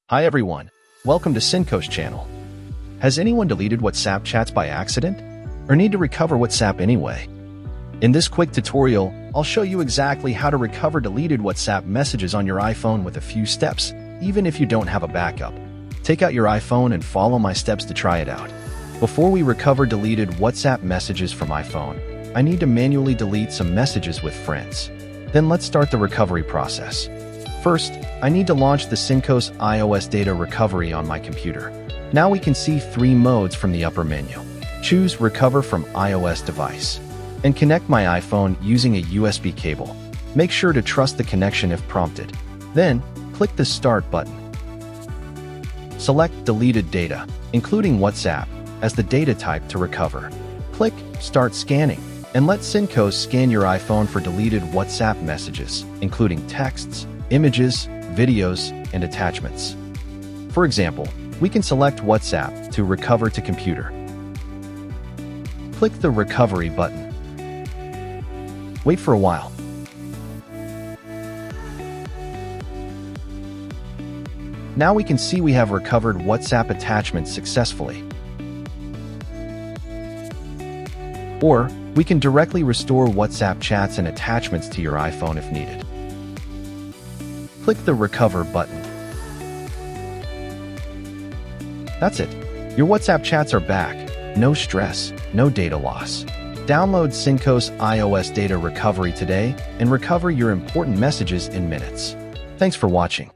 Hi everyone, welcome to Cinco's channel. Has anyone deleted WhatsApp chats by accident? Or need to recover WhatsApp anyway? In this quick tutorial, I'll show you exactly how to recover deleted WhatsApp messages on your iPhone with a few steps, even if you don't have a backup. Take out your iPhone and follow my steps to try it out. Before we recover deleted WhatsApp messages from iPhone, I need to manually delete some messages with friends. Then let's start the recovery process. First, I need to launch the Cinco's iOS data recovery on my computer. Now we can see three modes from the upper menu. Choose Recover from iOS device and connect my iPhone using a USB cable. Make sure to trust the connection if prompted. Then, click the Start button. Select Deleted Data, including WhatsApp, as the data type to recover. Click Start Scanning and let Cinco scan your iPhone for deleted WhatsApp messages, including texts, images, videos, and attachments. For example, we can select WhatsApp to recover to computer. Click the Recovery button. Wait for a while. Now we can see we have recovered WhatsApp attachments successfully. Or, we can directly restore WhatsApp chats and attachments to your iPhone if needed. Click the Recover button. That's it. Your WhatsApp chats are back. No stress, no data loss. Download Cinco's iOS data recovery today and recover your important messages in minutes. Thanks for watching.